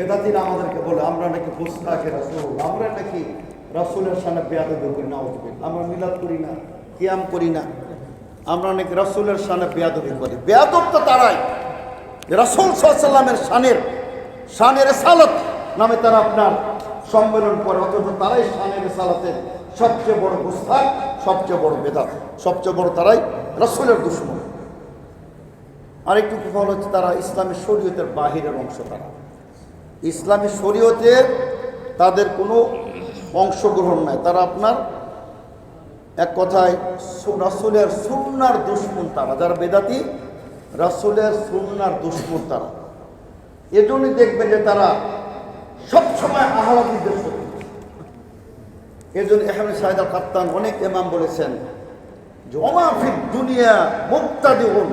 বেদাতিরা আমাদেরকে বলে আমরা নাকি ফুসকাকে রাসূল, আমরা নাকি রাসূলের সামনে বেয়াদবি করি না, আমরা মিলাদ করি না, কিয়াম করি না, আমরা নাকি রাসূলের সামনে বেয়াদবি করি। বেয়াদব তো তারাই রাসূল সাল্লাল্লাহু আলাইহি ওয়াসাল্লামের শানের রিসালাত নামে তারা আপনার সম্মেলন করে, অথচ তারাই শানের রিসালাতের সবচেয়ে বড় মুস্তাক, সবচেয়ে বড় বেদাত, সবচেয়ে বড় তারাই রাসূলের দুশমন। আরেকটু কথা হচ্ছে তারা ইসলামী শরীয়তের বাহিরের অংশ। তারা ইসলামী শরীয়তে তাদের কোনো অংশগ্রহণ নাই। তারা আপনার এক কথায় রাসূলের সুন্নাহর দুশমন। তারা যারা বেদাতি রাসূলের সুন্নাহর দুশমন তারা। এজন্যই দেখবেন যে তারা সবসময় আহলে হাদিসদের শত্রু। এজন্য ইবনে সাঈদ আল কাত্তান অনেক ইমাম বলেছেন যে ওমা ফিদ দুনিয়া মুবতাদিউন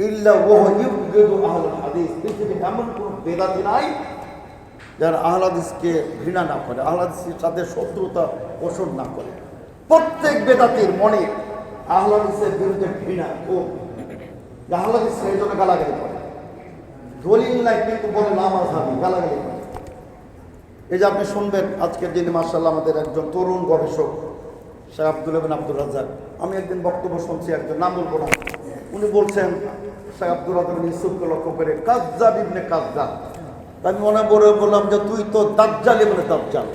ইল্লা ওয়া ইউবগিদু আহলুল হাদিস। পৃথিবীতে এমন কোনো বেদাতি নাই যারা আহলে হাদিসকে ঘৃণা না করে, আহলে হাদিসের সাথে শত্রুতা পোষণ না করে। প্রত্যেক বেদাতির মনে আহলে হাদিসের বিরুদ্ধে ঘৃণা ও আহলে হাদিস সেই জন্য গালাগালি করে। দলিল নাই কিন্তু বলে নামাজ হাবি, গালাগালি করে। এই যে আপনি শুনবেন আজকের দিনে মাশাআল্লাহ আমাদের একজন তরুণ গবেষক শেখ আব্দুল ইবনে আব্দুর রাজ্জাক, আমি একদিন বক্তব্য শুনছি, একজন নাম বলবো না, উনি বলছেন শেখ আব্দুর রাজ্জাক ইউসুফকে লক্ষ্য করে কাযযাব ইবনে কাযযাব। আমি মনে করে বললাম যে তুই তো দাজ্জাল ইবনে দাজ্জাল,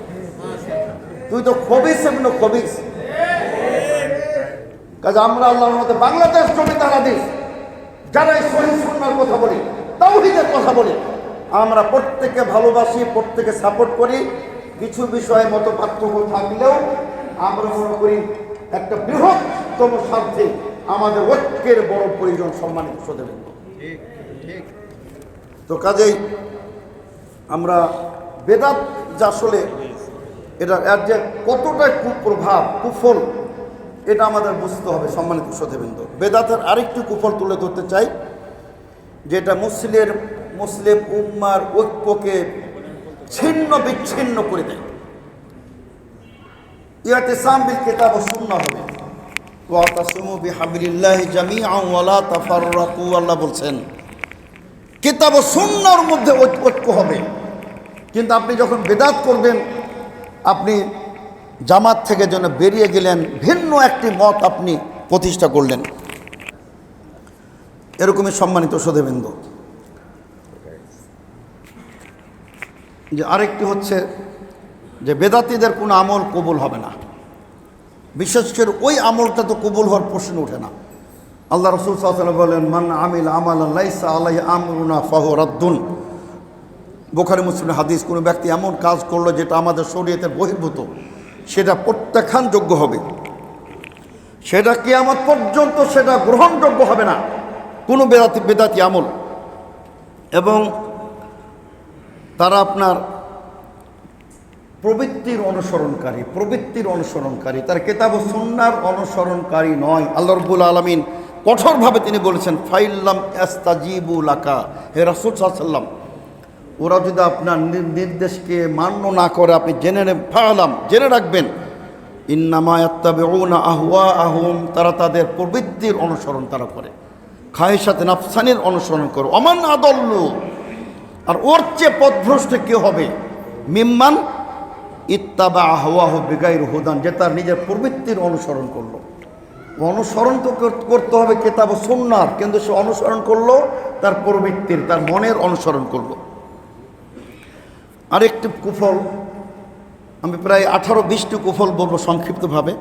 তুই তো খবিস ইবনে খবিস। কাজে আমরা আল্লাহর মতে বাংলাদেশ জমিতে হাদিস যারা এই সহিহ সুন্নাহর কথা বলি, তাওহীদের কথা বলি, আমরা প্রত্যেকে ভালোবাসি, প্রত্যেকে সাপোর্ট করি। কিছু বিষয়ে মত পার্থক্য থাকলেও আমরা মনে করি একটা বৃহত্তম স্বার্থে আমাদের ঐক্যের বড় প্রয়োজন। সম্মানিত শ্রোতাবৃন্দ, তো কাজেই আমরা বেদাত যা আসলে এটা এর যে কতটা কুপ্রভাব কুফল এটা আমাদের বুঝতে হবে। সম্মানিত শ্রোতাবৃন্দ, বেদাতের আরেকটি কুফল তুলে ধরতে চাই, যেটা মুসলিম উম্মার ঐক্যকে ছিন্ন বিচ্ছিন্ন করে দেয়। ইতিসাম বিল কিতাব ওয়াস সুন্নাহ হবে, ওয়াতাসিমু বিহাবলিল্লাহি জামিআন ওয়া লা তাফাররাকু। আল্লাহ বলছেন কিতাব ও সুন্নাহর মধ্যে ঐক্য হবে। কিন্তু আপনি যখন বেদাত করবেন, আপনি জামাত থেকে যেন বেরিয়ে গেলেন, ভিন্ন একটি মত আপনি প্রতিষ্ঠা করলেন। এরকমই সম্মানিত শ্রোতাবৃন্দ, যে আরেকটি হচ্ছে যে বেদাতীদের কোনো আমল কবুল হবে না। বিশেষ করে ওই আমলটা তো কবুল হওয়ার প্রশ্ন ওঠে না। আল্লাহ রাসূল সাল্লাল্লাহু আলাইহি ওয়াসাল্লাম বলেন মান আমিল আমালান লাইসা আলাইহি আমরুনা ফাহুয়া রাদ্দুন। বুখারী মুসলিমের হাদিস, কোনো ব্যক্তি এমন কাজ করলো যেটা আমাদের শরীয়তের বহির্ভূত, সেটা প্রত্যাখ্যানযোগ্য হবে, সেটা কিয়ামত পর্যন্ত সেটা গ্রহণযোগ্য হবে না, কোনো বেদাতি আমল। এবং তারা আপনার প্রবৃত্তির অনুসরণকারী, তার কিতাব ও সুন্নাহর অনুসরণকারী নয়। আল্লাহ রাব্বুল আলামিন কঠোরভাবে তিনি বলেছেন ফাইল্লাম ইস্তাজিবু লাকা, হে রাসূল সাল্লাল্লাহু আলাইহি ওয়াসাল্লাম, ওরা যদি আপনার নির্দেশকে মান্য না করে, আপনি জেনে রাখবেন ইন্নামা ইয়াত্তাবিউনা আহওয়াআহুম, তারা তাদের প্রবৃত্তির অনুসরণ তারা করে, খায়সাতে নাফসানির অনুসরণ করে। ওমান আদাল্লু, আর ওর চেয়ে পথভ্রষ্ট কে হবে, মিম্মান ইত্তাবা আহওয়াহু বিগাইরি হুদান, যে তার নিজের প্রবৃত্তির অনুসরণ করলো। অনুসরণ তো করতে হবে কিতাব ও সুন্নাহর, কিন্তু সে অনুসরণ করলো তার প্রবৃত্তির, তার মনের অনুসরণ করলো। আরেকটি কুফল, আমি প্রায় 18-20টি কুফল বলবো সংক্ষিপ্তভাবে।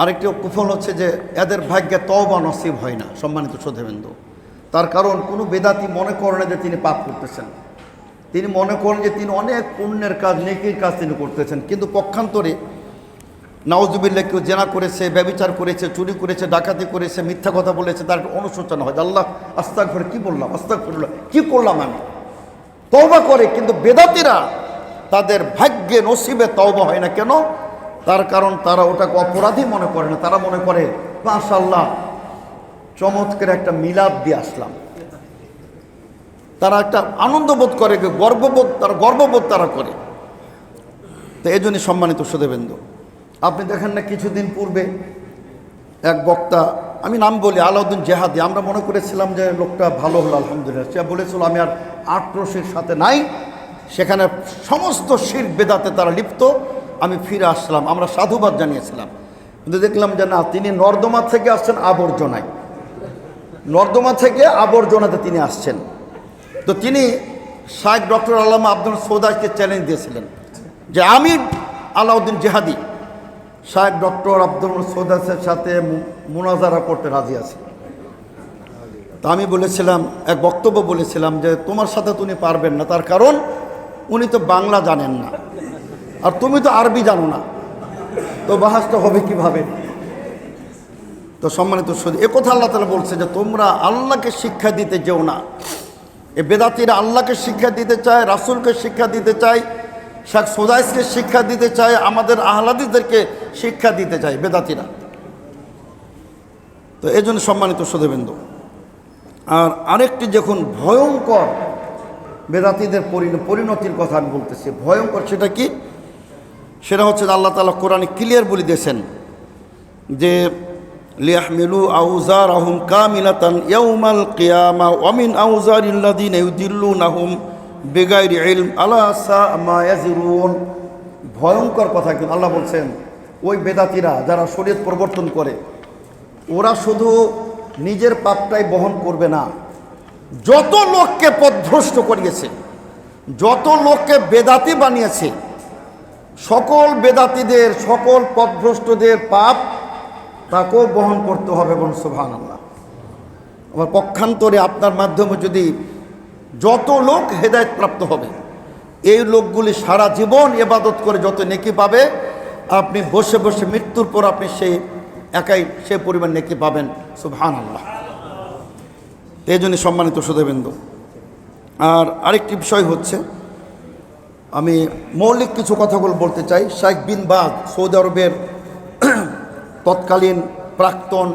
আরেকটি কুফল হচ্ছে যে এদের ভাগ্যে তওবা নসিব হয় না। সম্মানিত শ্রোতাবৃন্দ, তার কারণ কোনো বেদাতি মনে করে না যে তিনি পাপ করতেছেন, তিনি মনে করেন যে তিনি অনেক পুণ্যের কাজ, নেকির কাজ তিনি করতেছেন, কিন্তু পক্ষান্তরে নাউজুবিল্লাহ কেউ জেনা করেছে, ব্যভিচার করেছে, চুরি করেছে, ডাকাতি করেছে, মিথ্যা কথা বলেছে, তার একটা অনুশোচনা হয়, আল্লাহ আস্তাগফির, কি বললাম, আস্তাগফিরুল্লাহ, কি করলাম আমি, তওবা করে। কিন্তু বেদাতিরা তাদের ভাগ্যে নসিবে তওবা হয় না। কেন? তার কারণ তারা ওটাকে অপরাধী মনে করে না, তারা মনে করে মাশাআল্লাহ চমৎকার একটা মিলাদ দিয়ে আসলাম। তারা একটা আনন্দ বোধ করে, গর্ববোধ তারা করে। তো এই জন্যই সম্মানিত শ্রোতাবৃন্দ, আপনি দেখেন না কিছুদিন পূর্বে এক বক্তা, আমি নাম বলি, আলাউদ্দিন জেহাদি, আমরা মনে করেছিলাম যে লোকটা ভালো হলো, আলহামদুলিল্লাহ। সে বলেছিল আমি আর আক্রোশের সাথে নাই, সেখানে সমস্ত শিরক বেদাতে তারা লিপ্ত। আমি ফিরে আসলাম, আমরা সাধুবাদ জানিয়েছিলাম, কিন্তু দেখলাম যে না, তিনি নর্দমা থেকে আসছেন আবর্জনায়, নর্দমা থেকে আবর্জনাতে তিনি আসছেন। তো তিনি শায়েখ ডক্টর আল্লামা আব্দুল সৌদাকে চ্যালেঞ্জ দিয়েছিলেন যে আমি আলাউদ্দিন জিহাদি শায়েখ ডক্টর আব্দুল সৌদাসের সাথে মুনাজারা করতে রাজি আছি। তা আমি বলেছিলাম, এক বক্তব্য বলেছিলাম যে তোমার সাথে তুমি পারবেন না, তার কারণ উনি তো বাংলা জানেন না আর তুমি তো আরবি জানো না, তো বাহাসটা হবে কিভাবে? তো সম্মানিত শুধু একথা আল্লাহ তাআলা বলছে যে তোমরা আল্লাহকে শিক্ষা দিতে যেও না। এ বেদাতিরা আল্লাহকে শিক্ষা দিতে চায়, রাসূলকে শিক্ষা দিতে চায়, শায়েখ সুদাইসকে শিক্ষা দিতে চায়, আমাদের আহলাদিসদেরকে শিক্ষা দিতে চায় বেদাতিরা। তো এই জন্য সম্মানিত সুধীবৃন্দ, আর আরেকটি যখন ভয়ঙ্কর বেদাতিদের পরিণতির কথা আমি বলতেছি, ভয়ঙ্কর সেটা কি? সেটা হচ্ছে আল্লাহ তাআলা কোরআনে ক্লিয়ার বলে দিয়েছেন যে লিয়াহমিলু আউজারহুম কামিলাতান ইয়াউমাল কিয়ামা ওয়া মিন আউজারিল্লাযিনা ইউদিল্লুনাহুম বিগাইরি ইলম আলা সাআ মা ইয়াজিরুন। ভয়ঙ্কর কথা কিন্তু আল্লাহ বলছেন, ওই বেদাতিরা যারা শরীয়ত প্রবর্তন করে, ওরা শুধু নিজের পাপটাই বহন করবে না, যত লোককে পথভ্রষ্ট করিয়েছে, যত লোককে বেদাতি বানিয়েছে, সকল বেদাতিদের, সকল পথভ্রষ্টদের পাপ তাকেও বহন করতে হবে। বলুন সুবহানাল্লাহ। আমার পক্ষান্তরে আপনার মাধ্যমে যদি যত লোক হেদায়েত প্রাপ্ত হবে, এই লোকগুলি সারা জীবন ইবাদত করে যত নেকি পাবে, আপনি বসে বসে মৃত্যুর পর আপনি সেই একাই সে পরিমাণ নেকি পাবেন। সুবহানাল্লাহ। এই জন্য সম্মানিত সুধীবৃন্দ, আর আরেকটি বিষয় হচ্ছে, আমি মৌলিক কিছু কথাগুলো বলতে চাই। শাইখ বিন বাজ সৌদি আরবের তৎকালীন প্রাক্তন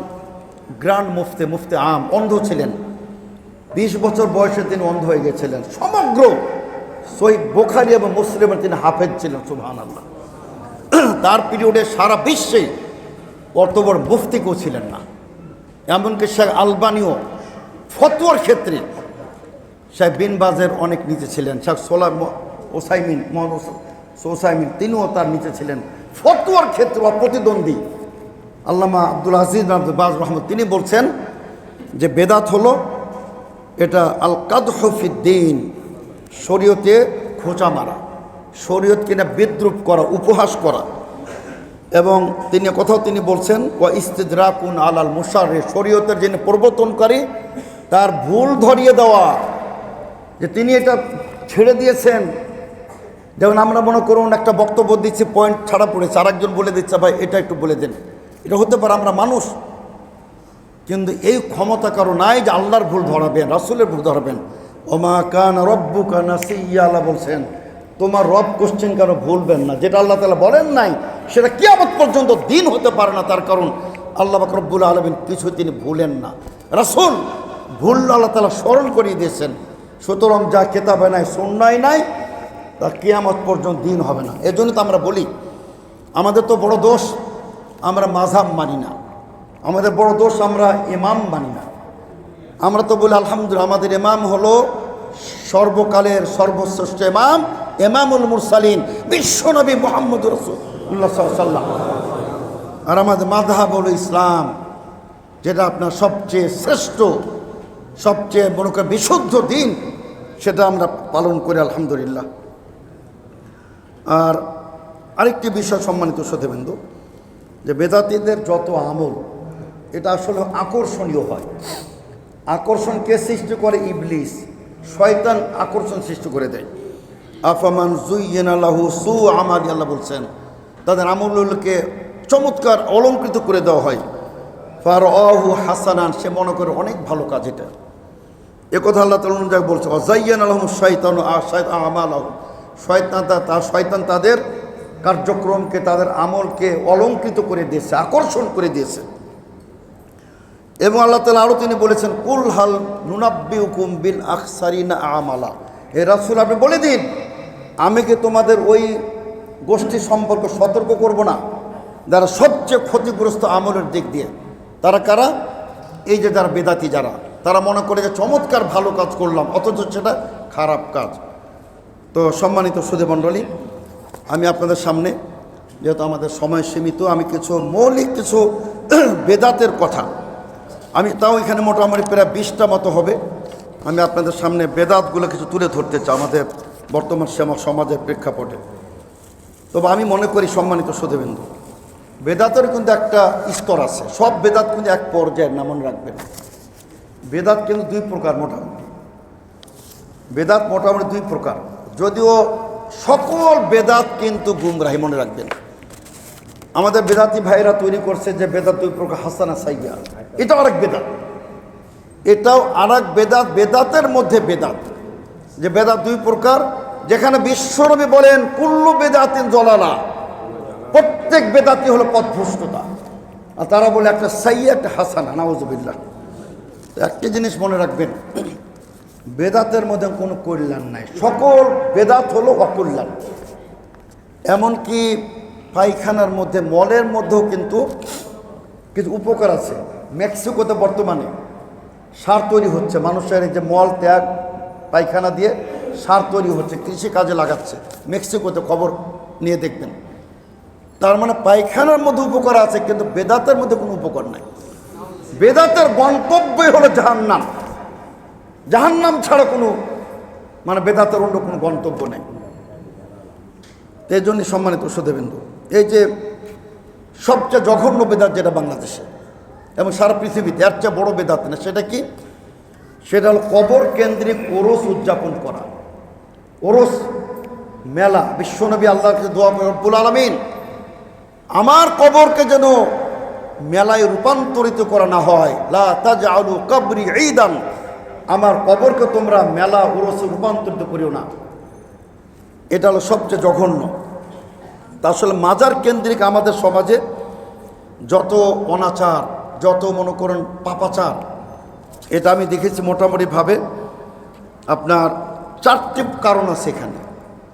গ্র্যান্ড মুফতি আম, অন্ধ ছিলেন। 20 বছর বয়সে তিনি অন্ধ হয়ে গেছিলেন। সমগ্র সহিহ বুখারী এবং মুসলিমের তিনি হাফেজ ছিলেন। সুবহানাল্লাহ। তার পিরিয়ডে সারা বিশ্বে অত বড় মুফতি কেউ ছিলেন না। এমনকি শেখ আলবানিও ফতোয়ার ক্ষেত্রে শেখ বিন বাজের অনেক নিচে ছিলেন। শেখ ওসাইমিন তিনিও তার নিচে ছিলেন ফতোয়ার ক্ষেত্রে অপ্রতিদ্বন্দ্বী। আল্লামা আব্দুল আজিজ বিন আব্দুল বাজ রহমত তিনি বলছেন যে বেদাত হলো এটা আল কাদহু ফিদ্দিন, শরীয়তে খোঁচা মারা, শরীয়ত কিনা বিদ্রুপ করা, উপহাস করা। এবং তিনি কথাও তিনি বলছেন ওয়া ইস্তিদরাকুন আলাল মুশাররি, শরীয়তের যিনি প্রবর্তনকারী তার ভুল ধরিয়ে দেওয়া, যে তিনি এটা ছেড়ে দিয়েছেন। যেমন আমরা মনে করুন একটা বক্তব্য দিচ্ছি, পয়েন্ট ছাড়া পড়েছে, আরেকজন বলে দিচ্ছে ভাই এটা একটু বলে দেন, এটা হতে পারে, আমরা মানুষ। কিন্তু এই ক্ষমতা কারো নাই যে আল্লাহর ভুল ধরাবেন, রাসূলের ভুল ধরাবেন। ওমা কানা রব্বুকা নাসিয়্যা, আল্লাহ বলছেন তোমার রব কোশ্চেন কেন ভুলবেন না, যেটা আল্লাহ তাআলা বলেন নাই সেটা কিয়ামত পর্যন্ত দিন হতে পারে না। তার কারণ আল্লাহ পাক রব্বুল আলামিন কিছু তিনি ভুলেন না, রাসূল ভুল আল্লাহ তাআলা স্মরণ করিয়ে দিয়েছেন। সুতরাং যা কেতাবে নাই, সুন্নায় নাই, তা কিয়ামত পর্যন্ত দিন হবে না। এজন্য তো আমরা বলি আমাদের তো বড় দোষ, আমরা মাযহাব মানি না। আমাদের বড় দোষ, আমরা ইমাম মানি না। আমরা তো বলি আলহামদুলিল্লাহ আমাদের ইমাম হলো সর্বকালের সর্বশ্রেষ্ঠ ইমাম, ইমামুল মুরসালিন, বিশ্বনবী মুহাম্মদুর রাসূলুল্লাহ সাল্লাল্লাহু আলাইহি ওয়াসাল্লাম। আর আমাদের মাযহাব হলো ইসলাম, যেটা আপনার সবচেয়ে শ্রেষ্ঠ, সবচেয়ে মনে করেন বিশুদ্ধ দিন, সেটা আমরা পালন করি আলহামদুলিল্লাহ। আর আরেকটি বিষয় সম্মানিত সুধীবৃন্দু, যে বেদাতীদের যত আমল এটা আসলে আকর্ষণীয় হয়। আকর্ষণ কে সৃষ্টি করে? ইবলিস, শয়তান আকর্ষণ সৃষ্টি করে দেয়। আফামান যুয়্যিনা লাহু সুউ আমালি, আল্লাহ বলছেন তাদের আমলগুলোকে চমৎকার অলঙ্কৃত করে দেওয়া হয়। ফারাহু হাসানান, সে মনে করে অনেক ভালো কাজ এটা। একথা আল্লাহ তাআলা অন্য জায়গায় বলছে ওয়াযায়্যানা লাহুমুশ শাইতানু আমালাহুম, শয়তান তাদের কার্যক্রমকে, তাদের আমলকে অলঙ্কৃত করে দিয়েছে, আকর্ষণ করে দিয়েছে। এবং আল্লাহ তাআলা আরও তিনি বলেছেন কুল হাল নুনাব্বিউকুম বিল আখসারিনা আমালা, হে রাসূল আপনি বলে দিন আমি কি তোমাদের ওই গোষ্ঠী সম্পর্কে সতর্ক করব না যারা সবচেয়ে ক্ষতিগ্রস্ত আমলের দিক দিয়ে? তারা কারা? এই যে যারা বেদাতি, যারা তারা মনে করে যে চমৎকার ভালো কাজ করলাম, অথচ সেটা খারাপ কাজ। তো সম্মানিত সুধীমণ্ডলী, আমি আপনাদের সামনে, যেহেতু আমাদের সময় সীমিত, আমি কিছু মৌলিক কিছু বেদাতের কথা, আমি তাও এখানে মোটামুটি প্রায় 20টা মতো হবে, আমি আপনাদের সামনে বেদাতগুলো কিছু তুলে ধরতে চাই আমাদের বর্তমান সমাজের প্রেক্ষাপটে। তবে আমি মনে করি সম্মানিত সুধীবৃন্দু, বেদাতের কিন্তু একটা স্তর আছে, সব বেদাত কিন্তু এক পর্যায়ের না, মনে রাখবেন। বেদাত কিন্তু 2 প্রকার মোটামুটি, বেদাত মোটামুটি 2 প্রকার, যদিও সকল বেদাত কিন্তু গুমরাহি, মনে রাখবেন। আমাদের বেদাতি ভাইরা তৈরি করছে যে বেদাত 2 প্রকার, হাসানা সাইয়া, এটাও আরেক বেদাত, এটাও আরেক বেদাত। বেদাতের মধ্যে বেদাত, যে বেদাত 2 প্রকার, যেখানে বিশ্বনবী বলেন কুল্লু বেদাতিন জলালা, প্রত্যেক বেদাতি হলো পথভ্রষ্টতা, আর তারা বলে একটা সাইয়া একটা হাসানা, নাউজুবিল্লাহ। একটা জিনিস মনে রাখবেন, বেদাতের মধ্যে কোনো কল্যাণ নাই, সকল বেদাত হলো অকল্যাণ। এমনকি পায়খানার মধ্যে, মলের মধ্যেও কিন্তু কিছু উপকার আছে। মেক্সিকোতে বর্তমানে সার তৈরি হচ্ছে, মানুষের এই যে মল ত্যাগ পায়খানা দিয়ে সার তৈরি হচ্ছে, কৃষি কাজে লাগাচ্ছে মেক্সিকোতে, খবর নিয়ে দেখবেন। তার মানে পায়খানার মধ্যে উপকার আছে, কিন্তু বেদাতের মধ্যে কোনো উপকার নাই। বেদাতের গন্তব্যই হলো জাহান্নাম, জাহান্নাম ছাড়া কোনো মানে বেদাতের অন্য কোনো গন্তব্য নেই। এই জন্যই সম্মানিত সুধীবৃন্দু, এই যে সবচেয়ে জঘন্য বেদাত যেটা বাংলাদেশে এবং সারা পৃথিবীতে, এর চেয়ে বড় বেদাত না, সেটা কি? সেটা হলো কবর কেন্দ্রিক ওরস উদযাপন করা, ওরস মেলা। বিশ্বনবী আল্লাহর কাছে দোয়া করেন, রব্বুল আলামিন আমার কবরকে যেন মেলায় রূপান্তরিত করা না হয়, লা তাজআলু কবরি ঈদান, আমার কবরকে তোমরা মেলা ওরসে রূপান্তরিত করিও না। এটা হলো সবচেয়ে জঘন্য। তা আসলে মাজার কেন্দ্রিক আমাদের সমাজে যত অনাচার, যত মনে করেন পাপাচার, এটা আমি দেখেছি মোটামুটিভাবে আপনার 4টি কারণ আছে এখানে।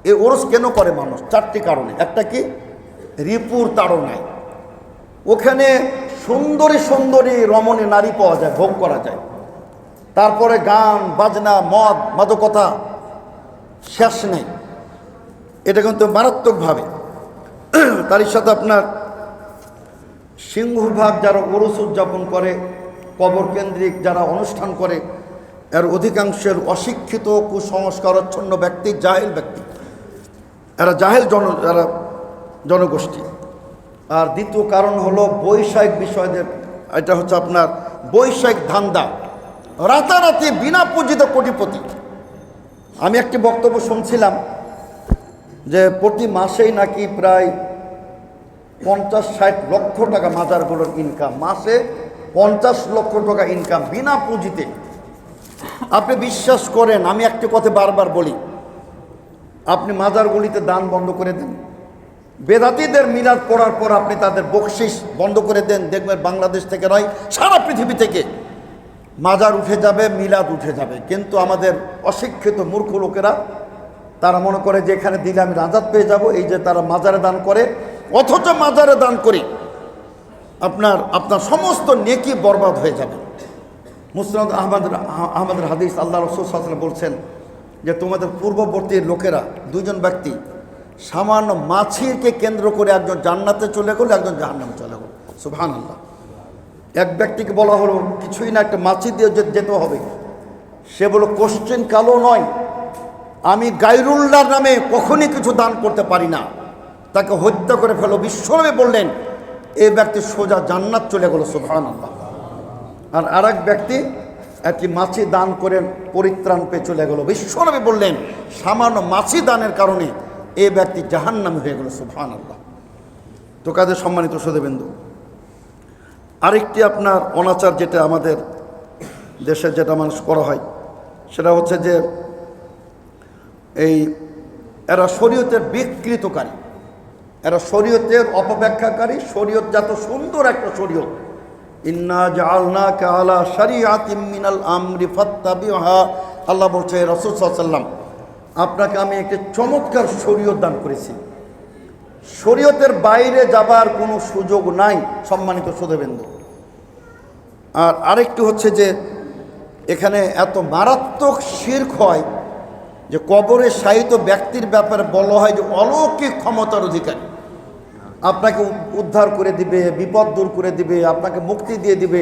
এই ওরস কেন করে মানুষ? 4টি কারণে। একটা কি? রিপুর তাড়নায়, ওখানে সুন্দরী সুন্দরী রমণী নারী পাওয়া যায়, ভোগ করা যায়। তারপরে গান বাজনা, মদ মাদকতা শেষ নেই, এটা কিন্তু মারাত্মকভাবে। তারই সাথে আপনার সিংহভাগ যারা ওরস উদযাপন করে, কবর কেন্দ্রিক যারা অনুষ্ঠান করে, এর অধিকাংশের অশিক্ষিত, কুসংস্কারচ্ছন্ন ব্যক্তি, জাহেল ব্যক্তি, এরা জাহেল এরা জনগোষ্ঠী। আর দ্বিতীয় কারণ হলো বৈষয়িক বিষয়দের, এটা হচ্ছে আপনার বৈষয়িক ধান্দা, রাতারাতি বিনা পুঁজিতে কোটিপতি। আমি একটি বক্তব্য শুনছিলাম যে প্রতি মাসেই নাকি প্রায় 50-60 লক্ষ টাকা মাজারগুলোর ইনকাম, মাসে 50 লক্ষ টাকা ইনকাম বিনা পুঁজিতে। আপনি বিশ্বাস করেন, আমি একটি কথা বারবার বলি, আপনি মাজারগুলিতে দান বন্ধ করে দেন, বেদাতীদের মিলাদ পড়ার পর আপনি তাদের বকশিস বন্ধ করে দেন, দেখবেন বাংলাদেশ থেকে নয় সারা পৃথিবী থেকে মাজার উঠে যাবে, মিলাদ উঠে যাবে। কিন্তু আমাদের অশিক্ষিত মূর্খ লোকেরা তারা মনে করে যে এখানে দিলে আমি রাজাত পেয়ে যাব, এই যে তারা মাজারে দান করে, অথচ মাজারে দান করি আপনার সমস্ত নেকি বরবাদ হয়ে যাবে। মুসনাদ আহমদের হাদিস, আল্লাহ রাসূল সাল্লাল্লাহু আলাইহি ওয়াসাল্লাম বলছেন যে তোমাদের পূর্ববর্তী লোকেরা, 2 জন ব্যক্তি সামান্য মাছিকে কেন্দ্র করে একজন জান্নাতে চলে গেল, একজন জাহান্নামে চলে গেল। সুবহানাল্লাহ। এক ব্যক্তিকে বলা হলো কিছুই না, একটা মাছি দিয়ে যেতে হবে। সে বলল কোশ্চেন কালো নয়, আমি গায়রুল্লাহর নামে কখনই কিছু দান করতে পারি না। তাকে হত্যা করে ফেলো। বিশ্বনবী বললেন এই ব্যক্তি সোজা জান্নাত চলে গেল। সুবহানাল্লাহ। আর আরেক ব্যক্তি একটি মাছি দান করে পরিত্রাণ পেয়ে চলে গেল। বিশ্বনবী বললেন সামান্য মাছি দানের কারণে এই ব্যক্তি জাহান্নামী হয়ে গেল। সুবহানাল্লাহ। তো কাদের সম্মানিত সুধীবৃন্দু, আরেকটি আপনার অনাচার যেটা আমাদের দেশে যেটা মানুষ করা হয়, সেটা হচ্ছে যে এরা শরীয়তের বিকৃতকারী, এরা শরীয়তের অপব্যাখ্যাকারী। শরীয়ত যত সুন্দর একটা শরীয়ত, ইন্না জাআলনাকা আলা শারিআতিম মিনাল আমরি ফাত্তাবিহা, আল্লাহ বলছে রাসূল সাল্লাল্লাহু আলাইহি ওয়াসাল্লাম আপনাকে আমি একটি চমৎকার শরীয়ত দান করেছি, শরীয়তের বাইরে যাবার কোনো সুযোগ নাই। সম্মানিত সুধীবৃন্দ, আর আরেকটি হচ্ছে যে এখানে এত মারাত্মক শিরক হয়, যে কবরে শায়িত ব্যক্তির ব্যাপারে বলা হয় যে অলৌকিক ক্ষমতার অধিকারী, আপনাকে উদ্ধার করে দিবে, বিপদ দূর করে দিবে, আপনাকে মুক্তি দিয়ে দিবে,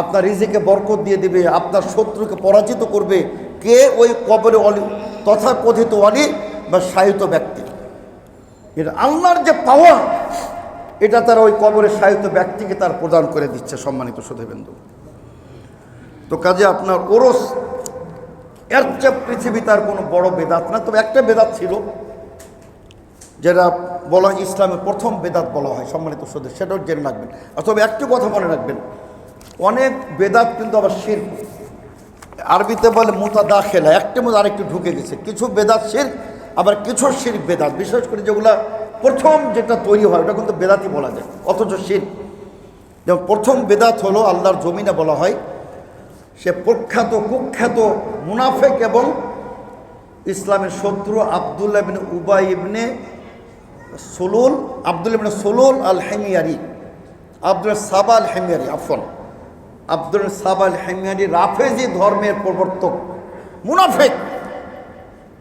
আপনার রিজিকে বরকত দিয়ে দিবে, আপনার শত্রুকে পরাজিত করবে। কে? ওই কবরে অলি, তথাকথিত অলি বা শায়িত ব্যক্তি। এটা আল্লাহর যে পাওয়ার, এটা তারা ওই কবরে শায়িত ব্যক্তিকে তার প্রদান করে দিচ্ছে। সম্মানিত সুধীবৃন্দ, তো কাজে আপনার ওরস এর চেয়ে পৃথিবী তার কোনো বড় বেদাত না। তবে একটা বেদাত ছিল যেটা বলা হয় ইসলামের প্রথম বেদাত বলা হয়। সম্মানিত সুধী, সেটাও জেনে রাখবেন। তবে একটি কথা মনে রাখবেন, অনেক বেদাত কিন্তু আবার শিরক, আরবিতে বলে মুতাদাখিলা, একটি মধ্যে আরেকটু ঢুকে গেছে। কিছু বেদাত শিরক, আবার কিছু শিরক বেদাত। বিশেষ করে যেগুলা প্রথম যেটা তৈরি হয় ওটা কিন্তু বেদাতই বলা যায়, অথচ শিরক। যেমন প্রথম বেদাত হলো আল্লাহর জমিনে বলা হয় সে প্রখ্যাত কুখ্যাত মুনাফেক এবং ইসলামের শত্রু আব্দুল্লাহ ইবনে উবাই ইবনে সুলুল, আব্দুল্লাহ ইবনে সুলুল আল হিময়ারি, আব্দুল সাবা আল হিময়ারি, আব্দুল সাবা আল হিময়ারি রাফেজি ধর্মের প্রবর্তক মুনাফেক।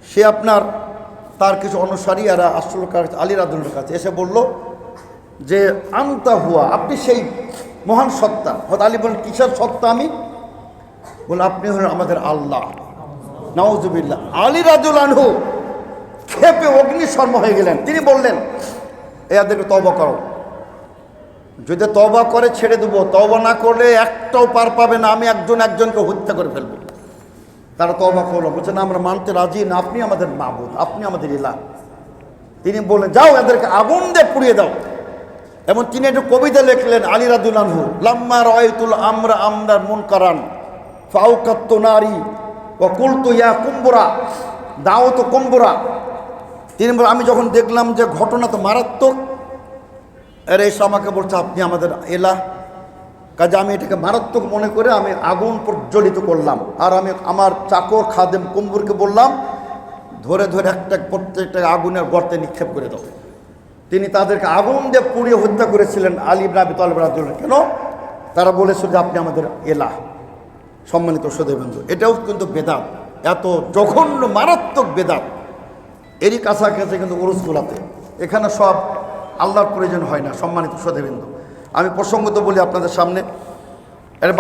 সে আপনার তার কিছু অনুসারীরা আসল আলী রাদিয়াল্লাহু কাছে এসে বলল যে আনতা হুয়া, আপনি সেই মহান সত্তা। হয়তো আলী বলেন কিসের সত্তা আমি? বলে আপনি হলেন আমাদের আল্লাহ। নাউজুবিল্লাহ। আলী রাদিয়াল্লাহু আনহু ক্ষেপে অগ্নিশর্ম হয়ে গেলেন। তিনি বললেন এদেরকে তওবা করো, যদি তওবা করে ছেড়ে দেবো, তওবা না করলে একটাও পার পাবে না, আমি একজনকে হত্যা করে ফেলবো। তারা তওবা করলো, বলছে না আমরা মানতে রাজি না, আপনি আমাদের মাবুদ, আপনি আমাদের ইলাহ। তিনি বললেন যাও এদেরকে আগুন দিয়ে পুড়িয়ে দাও। এবং তিনি একটু কবিতা লিখলেন আলী রাদিয়াল্লাহু আনহু, লাম্মা রাআইতুল আমরার মুনকারান ফাওকাতু নারি ওয়া কুলতু ইয়া কুমবুরা দাওয়াতু কুমবুরা। তিনি বলেন আমি যখন দেখলাম যে ঘটনা তো মারাত্মক, এর এসে আমাকে বলছে আপনি আমাদের ইলাহ। কাজে আমি এটাকে মারাত্মক মনে করে আমি আগুন প্রজ্বলিত করলাম। আর আমি আমার চাকর খাদেম কুম্বুরকে বললাম ধরে ধরে প্রত্যেকটা আগুনের গর্তে নিক্ষেপ করে দাও। তিনি তাদেরকে আগুন দিয়ে পুড়িয়ে হত্যা করেছিলেন আলী ইবনে আবি তালিব রাদিয়াল্লাহু আনহু। কেন? তারা বলেছিল যে আপনি আমাদের ইলাহ। সম্মানিত সুধীবৃন্দ, এটাও কিন্তু বেদাত, এত জঘন্য মারাত্মক বেদাত। এরই কাছাকাছি কিন্তু উরুসগুলাতে, এখানে সব আল্লাহর প্রয়োজন হয় না। সম্মানিত সুধীবৃন্দ, আমি প্রসঙ্গত বলি আপনাদের সামনে, এর